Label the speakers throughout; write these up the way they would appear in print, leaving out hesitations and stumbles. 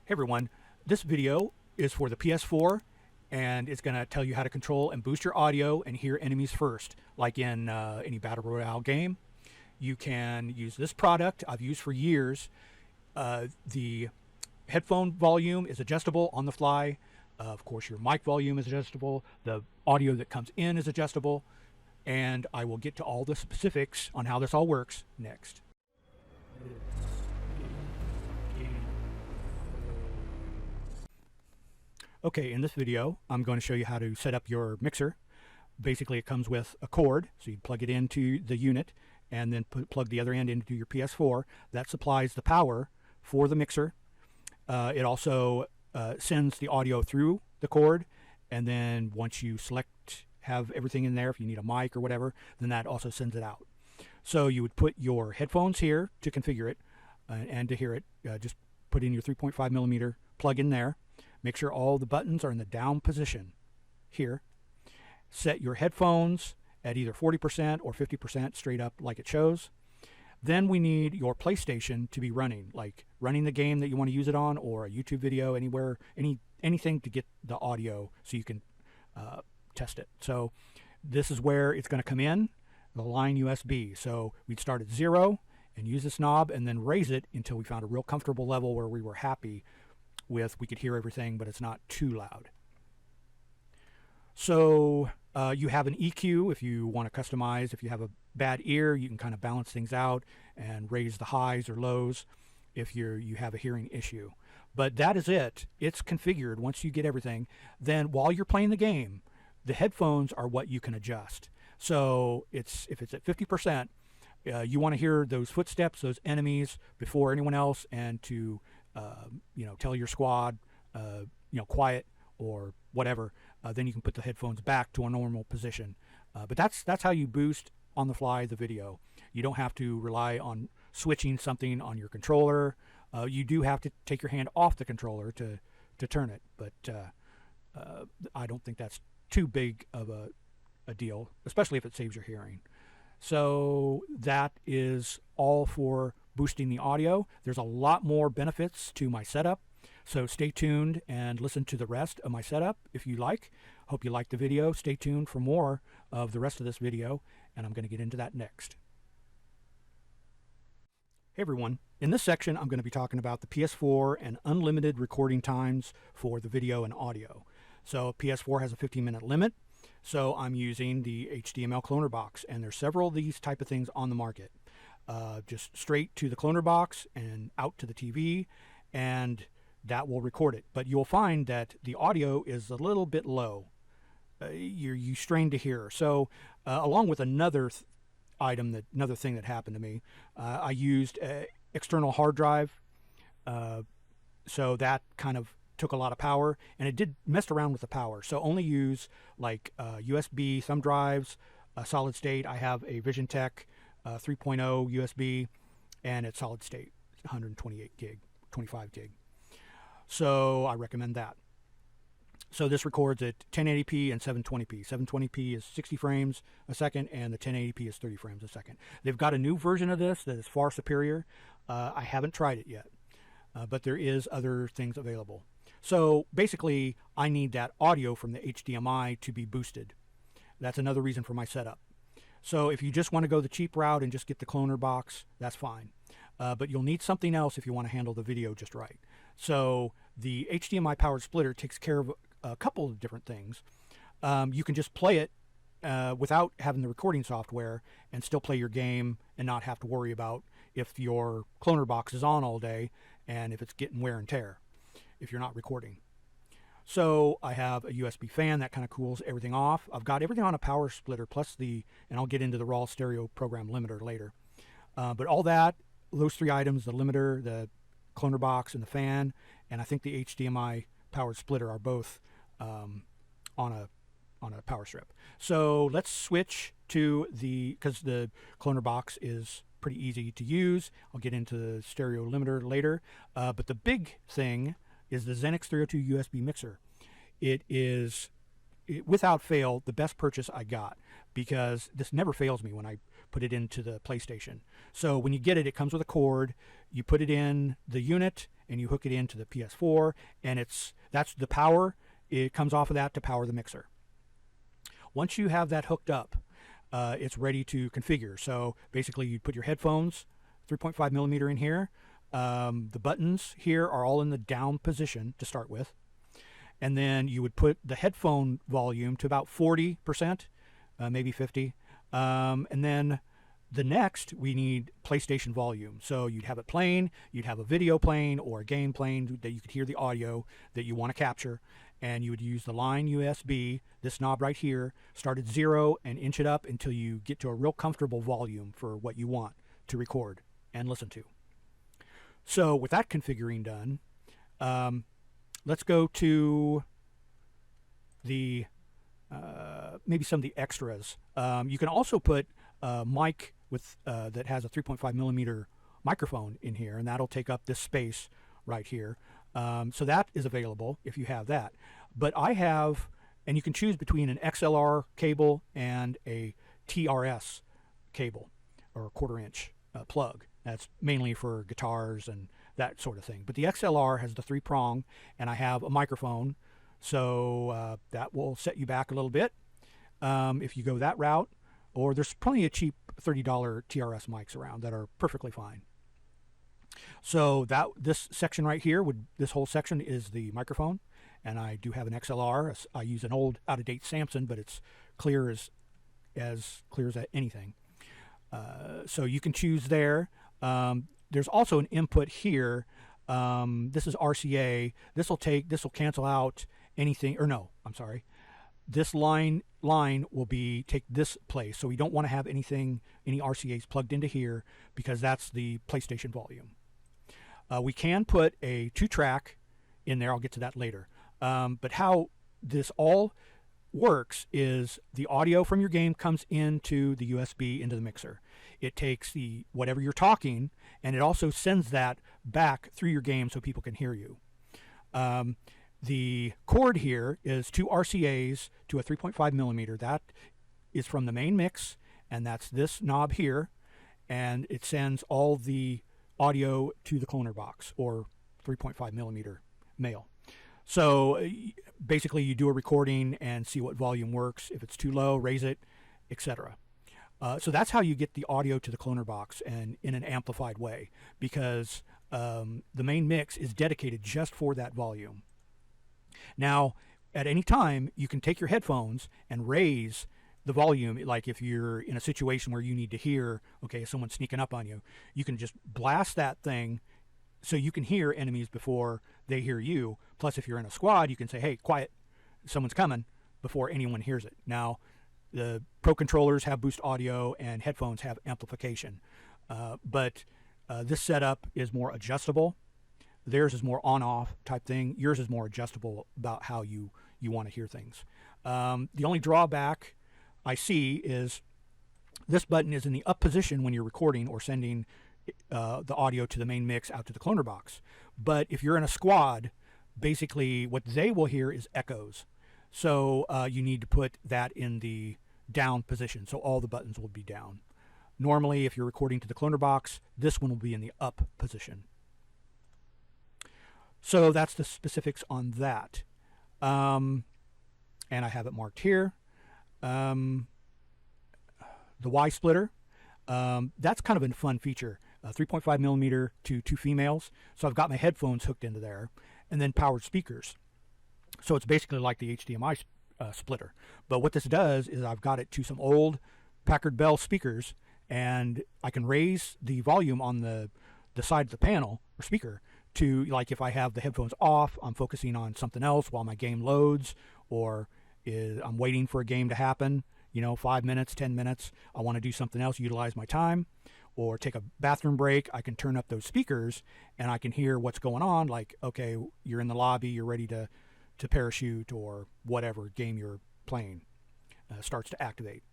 Speaker 1: Hey everyone, this video is for the PS4 and it's going to tell you how to control and boost your audio and hear enemies first, like in any Battle Royale game. You can use this product I've used for years. The headphone volume is adjustable on the fly. Of course, your mic volume is adjustable. The audio that comes in is adjustable. And I will get to all the specifics on how this all works next. Okay, in this video, I'm going to show you how to set up your mixer. Basically, it comes with a cord, so you plug it into the unit and then plug the other end into your PS4. That supplies the power for the mixer. It also sends the audio through the cord, and then once you have everything in there, if you need a mic or whatever, then that also sends it out. So you would put your headphones here to configure it and to hear it. Just put in your 3.5 millimeter plug in there. Make sure all the buttons are in the down position here. Set your headphones at either 40% or 50% straight up like it shows. Then we need your PlayStation to be running, like running the game that you want to use it on, or a YouTube video, anywhere, anything to get the audio so you can test it. So this is where it's going to come in, the line USB. So we'd start at 0 and use this knob and then raise it until we found a real comfortable level where we were happy with, we could hear everything, but it's not too loud. So you have an EQ if you want to customize. If you have a bad ear, you can kind of balance things out and raise the highs or lows if you have a hearing issue. But that is it. It's configured. Once you get everything, then while you're playing the game, the headphones are what you can adjust. So if it's at 50%, you want to hear those footsteps, those enemies before anyone else, and to tell your squad, quiet or whatever. Then you can put the headphones back to a normal position. But that's how you boost on the fly the video. You don't have to rely on switching something on your controller. You do have to take your hand off the controller to turn it, but I don't think that's too big of a deal, especially if it saves your hearing. So that is all for boosting the audio. There's a lot more benefits to my setup, so stay tuned and listen to the rest of my setup if you like. Hope you liked the video. Stay tuned for more of the rest of this video, and I'm going to get into that next. Hey everyone, in this section I'm going to be talking about the PS4 and unlimited recording times for the video and audio. So PS4 has a 15-minute limit, so I'm using the HDMI cloner box, and there's several of these type of things on the market. Just straight to the cloner box and out to the TV, and that will record it. But you'll find that the audio is a little bit low. You strain to hear. So along with another another thing that happened to me, I used an external hard drive. So that kind of took a lot of power, and it did mess around with the power. So only use like USB thumb drives, solid state. I have a VisionTech 3.0 USB, and it's solid state, 128 gig, 25 gig. So I recommend that. So this records at 1080p and 720p. 720p is 60 frames a second, and the 1080p is 30 frames a second. They've got a new version of this that is far superior. I haven't tried it yet, but there is other things available. So basically, I need that audio from the HDMI to be boosted. That's another reason for my setup. So if you just want to go the cheap route and just get the cloner box, that's fine. But you'll need something else if you want to handle the video just right. So the HDMI powered splitter takes care of a couple of different things. You can just play it without having the recording software and still play your game and not have to worry about if your cloner box is on all day and if it's getting wear and tear if you're not recording. So I have a USB fan that kind of cools everything off. I've got everything on a power splitter plus and I'll get into the raw stereo program limiter later. But all that, those three items, the limiter, the cloner box, and the fan, and I think the HDMI powered splitter are both on a power strip. So let's switch to because the cloner box is pretty easy to use. I'll get into the stereo limiter later. But the big thing is the Xenix 302 USB mixer. It is, without fail, the best purchase I got, because this never fails me when I put it into the PlayStation. So when you get it, it comes with a cord. You put it in the unit and you hook it into the PS4, and that's the power. It comes off of that to power the mixer. Once you have that hooked up, it's ready to configure. So basically, you put your headphones, 3.5 millimeter in here. The buttons here are all in the down position to start with. And then you would put the headphone volume to about 40%, maybe 50. And then the next, we need PlayStation volume. So you'd have it playing, you'd have a video playing or a game playing that you could hear the audio that you want to capture. And you would use the line USB, this knob right here, start at 0 and inch it up until you get to a real comfortable volume for what you want to record and listen to. So with that configuring done, let's go to the maybe some of the extras. You can also put a mic with that has a 3.5 millimeter microphone in here, and that'll take up this space right here. So that is available if you have that. But I have, and you can choose between an XLR cable and a TRS cable, or a 1/4 inch plug. That's mainly for guitars and that sort of thing. But the XLR has the 3-prong, and I have a microphone, so that will set you back a little bit if you go that route. Or there's plenty of cheap $30 TRS mics around that are perfectly fine. So this section right here, this whole section is the microphone, and I do have an XLR. I use an old, out-of-date Samson, but it's clear as clear as anything. So you can choose there. There's also an input here. This is RCA. This will cancel out anything, or no, I'm sorry. This line will take this place. So we don't want to have any RCAs plugged into here because that's the PlayStation volume. We can put a 2-track in there. I'll get to that later. But how this all works is the audio from your game comes into the USB into the mixer. It takes whatever you're talking, and it also sends that back through your game so people can hear you. The cord here is 2 RCAs to a 3.5 millimeter. That is from the main mix, and that's this knob here, and it sends all the audio to the cloner box, or 3.5 millimeter male. So basically you do a recording and see what volume works. If it's too low, raise it, etc. So that's how you get the audio to the cloner box, and in an amplified way, because the main mix is dedicated just for that volume. Now, at any time, you can take your headphones and raise the volume. Like if you're in a situation where you need to hear, okay, someone's sneaking up on you, you can just blast that thing so you can hear enemies before they hear you. Plus, if you're in a squad, you can say, hey, quiet, someone's coming, before anyone hears it. Now, the Pro controllers have boost audio and headphones have amplification. But this setup is more adjustable. Theirs is more on-off type thing. Yours is more adjustable about how you want to hear things. The only drawback I see is this button is in the up position when you're recording or sending the audio to the main mix out to the cloner box. But if you're in a squad, basically what they will hear is echoes. So you need to put that in the down position. So all the buttons will be down. Normally, if you're recording to the cloner box, this one will be in the up position. So that's the specifics on that. And I have it marked here. The Y splitter, that's kind of a fun feature. 3.5 millimeter to 2 females. So I've got my headphones hooked into there, and then powered speakers. So it's basically like the HDMI splitter. But what this does is I've got it to some old Packard Bell speakers, and I can raise the volume on the side of the panel or speaker to, like, if I have the headphones off, I'm focusing on something else while my game loads, or I'm waiting for a game to happen, 5 minutes, 10 minutes, I want to do something else, utilize my time, or take a bathroom break, I can turn up those speakers and I can hear what's going on, like, okay, you're in the lobby, you're ready to parachute, or whatever game you're playing starts to activate.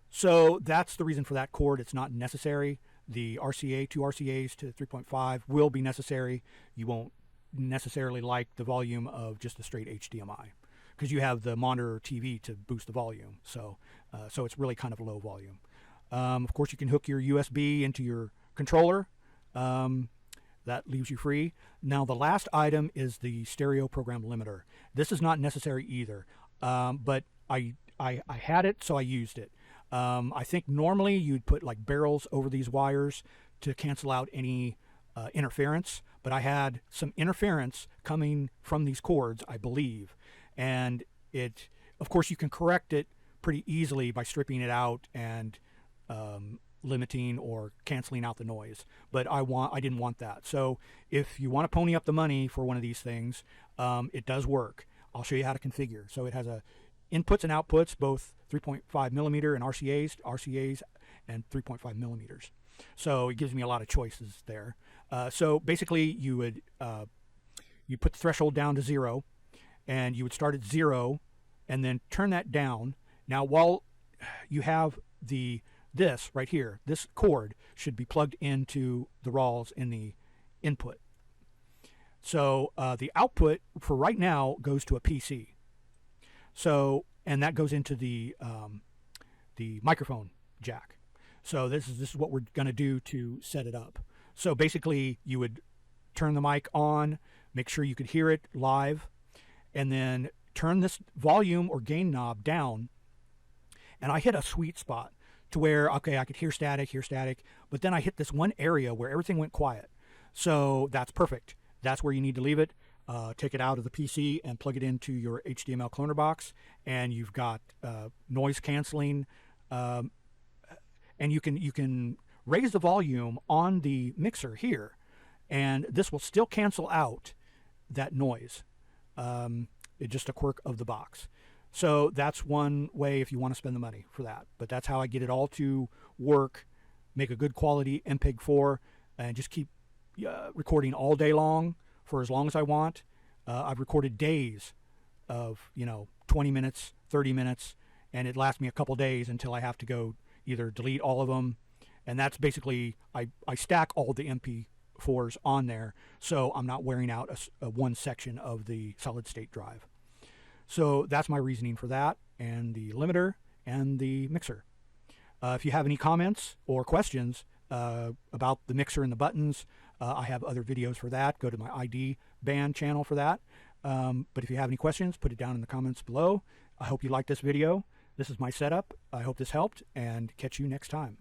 Speaker 1: So that's the reason for that cord. It's not necessary. The RCA, 2 RCAs to 3.5 will be necessary. You won't necessarily like the volume of just the straight HDMI because you have the monitor TV to boost the volume. So it's really kind of low volume. Of course, you can hook your USB into your controller. That leaves you free. Now, the last item is the stereo program limiter. This is not necessary either, but I had it, so I used it. I think normally you'd put like barrels over these wires to cancel out any interference, but I had some interference coming from these cords, I believe, and it, of course, you can correct it pretty easily by stripping it out and limiting or canceling out the noise, but I didn't want that. So if you want to pony up the money for one of these things, it does work. I'll show you how to configure. So it has a inputs and outputs, both 3.5 millimeter and RCAs and 3.5 millimeters. So it gives me a lot of choices there. So basically you would you put the threshold down to 0, and you would start at 0 and then turn that down. Now, while you have this right here, this cord should be plugged into the RAWs in the input. So the output for right now goes to a PC. So, and that goes into the microphone jack. So this is what we're going to do to set it up. So basically, you would turn the mic on, make sure you could hear it live, and then turn this volume or gain knob down. And I hit a sweet spot to where, okay, I could hear static, but then I hit this one area where everything went quiet. So that's perfect. That's where you need to leave it. Take it out of the PC and plug it into your HDMI cloner box, and you've got noise canceling, and you can raise the volume on the mixer here, and this will still cancel out that noise. It's just a quirk of the box. So that's one way if you want to spend the money for that. But that's how I get it all to work, make a good quality MPEG-4, and just keep recording all day long for as long as I want. I've recorded days of 20 minutes, 30 minutes, and it lasts me a couple days until I have to go either delete all of them, and that's basically I stack all the MP4s on there so I'm not wearing out a one section of the solid state drive. So that's my reasoning for that, and the limiter and the mixer. If you have any comments or questions about the mixer and the buttons, I have other videos for that. Go to my ID band channel for that. But if you have any questions, put it down in the comments below. I hope you liked this video. This is my setup. I hope this helped, and catch you next time.